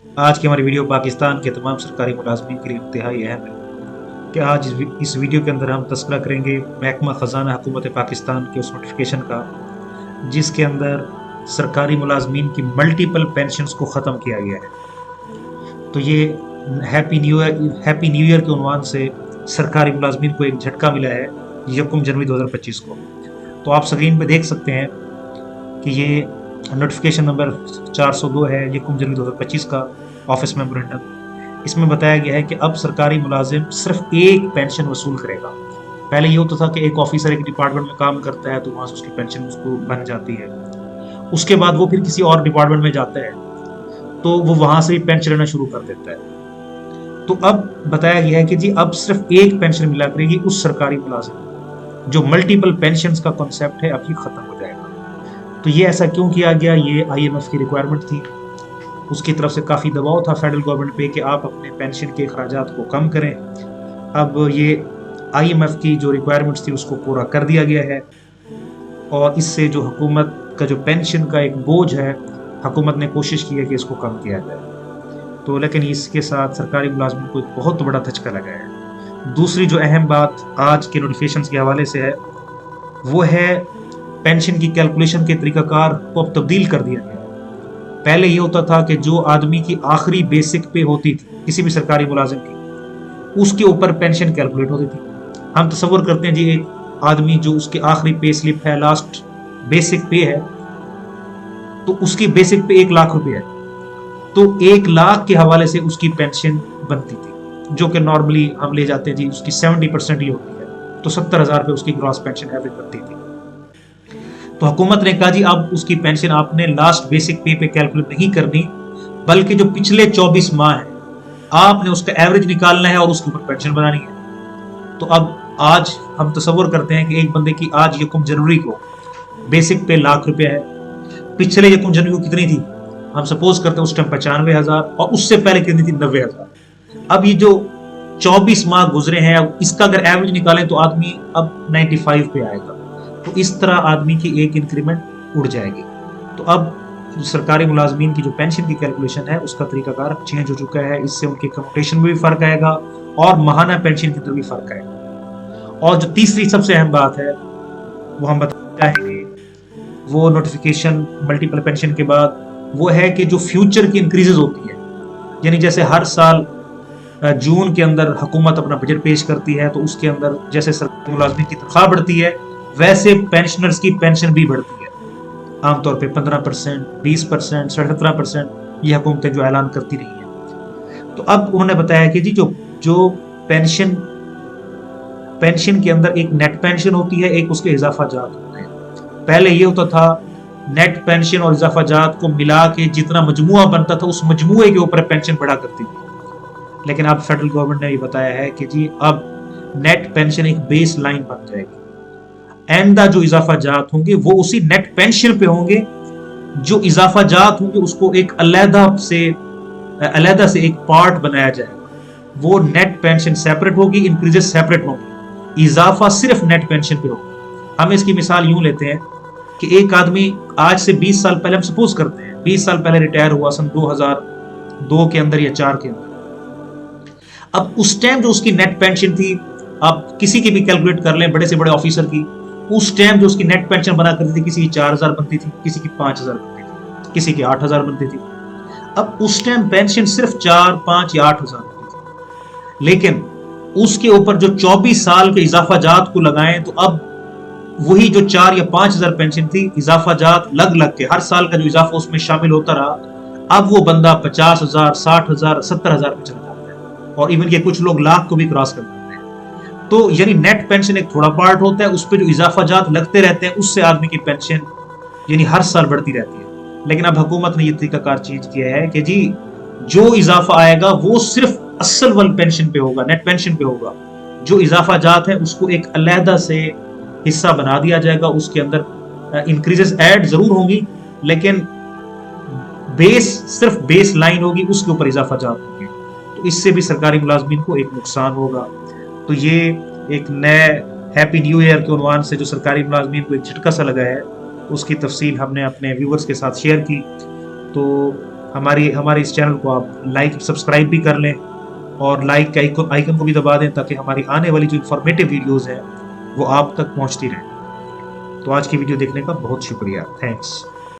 आज की हमारी वीडियो पाकिस्तान के तमाम सरकारी मुलाजमीन के लिए इंतहाई अहम है कि आज इस वीडियो के अंदर हम तस्करा करेंगे महकमा ख़जाना हुकूमत पाकिस्तान के उस नोटिफिकेशन का जिसके अंदर सरकारी मुलाजमीन की मल्टीपल पेंशन्स को ख़त्म किया गया है। तो ये हैप्पी न्यू ईयर के उन्वान से सरकारी मुलाजमीन को एक झटका मिला है 1 जनवरी 2025 को। तो आप स्क्रीन पे देख सकते हैं कि ये नोटिफिकेशन नंबर 402 है 1 जनवरी 2025 का ऑफिस मेमोरेंडम। इसमें बताया गया है कि अब सरकारी मुलाजिम सिर्फ एक पेंशन वसूल करेगा। पहले ये होता था कि एक ऑफिसर एक डिपार्टमेंट में काम करता है तो वहाँ से उसकी पेंशन उसको बन जाती है, उसके बाद वो फिर किसी और डिपार्टमेंट में जाता है तो वो वहाँ से भी पेंशन लेना शुरू कर देता है। तो अब बताया गया है कि जी अब सिर्फ एक पेंशन मिला करेगी उस सरकारी मुलाजिम को। जो मल्टीपल पेंशन का कॉन्सेप्ट है अब ये खत्म हो जाएगा। तो ये ऐसा क्यों किया गया? ये IMF की रिक्वायरमेंट थी, उसकी तरफ से काफ़ी दबाव था फेडरल गवर्नमेंट पे कि आप अपने पेंशन के अखराजात को कम करें। अब ये IMF की जो रिक्वायरमेंट्स थी उसको पूरा कर दिया गया है और इससे जो हुकूमत का जो पेंशन का एक बोझ है, हुकूमत ने कोशिश की है कि इसको कम किया जाए। तो लेकिन इसके साथ सरकारी मुलाजमों को एक बहुत बड़ा धचका लगा है। दूसरी जो अहम बात आज के नोटिफिकेशन के हवाले से है वो है पेंशन की कैलकुलेशन के तरीकाकार को अब तब्दील कर दिया गया है। पहले ये होता था कि जो आदमी की आखिरी बेसिक पे होती थी किसी भी सरकारी मुलाजिम की, उसके ऊपर पेंशन कैलकुलेट होती थी। हम तसव्वुर करते हैं जी एक आदमी जो उसकी आखिरी पे स्लिप है, लास्ट बेसिक पे है, तो उसकी बेसिक पे 1 लाख रुपए है, तो 1 लाख के हवाले से उसकी पेंशन बनती थी, जो कि नॉर्मली हम ले जाते हैं जी उसकी 70% ही होती है, तो 70,000 रुपये उसकी ग्रॉस पेंशन एवरेज बनती थी। तो हुकूमत ने कहा जी अब उसकी पेंशन आपने लास्ट बेसिक पे कैलकुलेट नहीं करनी, बल्कि जो पिछले 24 माह है आपने उसका एवरेज निकालना है और उसके ऊपर पेंशन बनानी है। तो अब आज हम तसव्वुर करते हैं कि एक बंदे की आज 1 जनवरी को बेसिक पे 1 लाख रुपए है, पिछले 1 जनवरी को कितनी थी? हम सपोज करते हैं उस टाइम 95,000 और उससे पहले कितनी थी? 90,000। अब ये जो 24 माह गुजरे हैं, अब इसका अगर एवरेज निकालें तो आदमी अब 95 पे आएगा। तो इस तरह आदमी की एक इंक्रीमेंट उड़ जाएगी। तो अब सरकारी मुलाजमीन की जो पेंशन की कैलकुलेशन है उसका तरीकाकार चेंज हो चुका है। इससे उनके कम्यूटेशन में भी फर्क आएगा और माहाना पेंशन के अंदर भी फर्क आएगा। और जो तीसरी सबसे अहम बात है वो हम बताते हैं वो नोटिफिकेशन मल्टीपल पेंशन के बाद वो है कि जो फ्यूचर की इंक्रीजेज होती है, यानी जैसे हर साल जून के अंदर हुकूमत अपना बजट पेश करती है तो उसके अंदर जैसे सरकारी मुलाजमीन की तनख्वाह बढ़ती है वैसे पेंशनर्स की पेंशन भी बढ़ती है। आमतौर पे 15%, 20%, 17% ये हुकूमतें जो ऐलान करती रही हैं। तो अब उन्होंने बताया कि जी जो पेंशन के अंदर एक नेट पेंशन होती है, एक उसके इजाफा जात होते हैं। पहले ये होता था नेट पेंशन और इजाफा जात को मिला के जितना मजमुआ बनता था उस मजमुए के ऊपर पेंशन बढ़ा करती थी। लेकिन अब फेडरल गवर्नमेंट ने ये बताया है कि जी अब नेट पेंशन एक बेस लाइन बन जाएगी। आइंदा जो इजाफा जात होंगे वो उसी नेट पेंशन पे होंगे। जो इजाफा जात होंगे उसको एक अलहदा से एक पार्ट बनाया जाएगा। वो नेट पेंशन सेपरेट होगी, इंक्रीजेस सेपरेट होंगी, इजाफा सिर्फ नेट पेंशन पे होगा। हम इसकी मिसाल यूं लेते हैं कि एक आदमी आज से 20 साल पहले, हम सपोज करते हैं 20 साल पहले रिटायर हुआ सन 2002 के अंदर या 4 के अंदर। अब उस टाइम जो उसकी नेट पेंशन थी, आप किसी की भी कैलकुलेट कर लें, बड़े से बड़े ऑफिसर की, उस टाइम जो उसकी नेट पेंशन बना करती थी किसी की 4,000 बनती थी, किसी की 5,000 बनती थी, किसी की 8,000 बनती थी। अब उस टाइम पेंशन सिर्फ 4, 5 या 8,000 बनती थी। लेकिन उसके ऊपर जो 24 साल के इजाफा जात को लगाएं तो अब वही जो 4 या 5,000 पेंशन थी, इजाफा जात लग लग के हर साल का जो इजाफा उसमें शामिल होता रहा, अब वो बंदा 50,000, 60,000, 70,000 पे चला जाता है और इवन के कुछ लोग लाख को भी क्रॉस कर देते हैं। तो यानी नेट पेंशन एक थोड़ा पार्ट होता है, उस पर जो इजाफा जात लगते रहते हैं उससे आदमी की पेंशन यानी हर साल बढ़ती रहती है। लेकिन अब हुकूमत ने ये तरीकाकार चेंज किया है कि जी जो इजाफा आएगा वो सिर्फ असल वाली पेंशन पे होगा, नेट पेंशन पे होगा। जो इजाफा जात है उसको एक अलहदा से हिस्सा बना दिया जाएगा, उसके अंदर इंक्रीजेस ऐड जरूर होंगी लेकिन बेस सिर्फ बेस लाइन होगी, उसके ऊपर इजाफा जात होंगे। तो इससे भी सरकारी मुलाजमीन को एक नुकसान होगा। तो ये एक नए हैप्पी न्यू ईयर के उन्वान से जो सरकारी मुलाजमीन को एक झटका सा लगा है उसकी तफसील हमने अपने व्यूवर्स के साथ शेयर की। तो ہمارے اس چینل کو آپ لائک سبسکرائب بھی کر لیں، اور لائک کے آئیکن کو بھی دبا دیں، تاکہ ہماری آنے والی جو انفارمیٹیو ویڈیوز ہیں وہ آپ تک پہنچتی رہیں۔ تو آج کی ویڈیو دیکھنے کا بہت شکریہ، تھینکس۔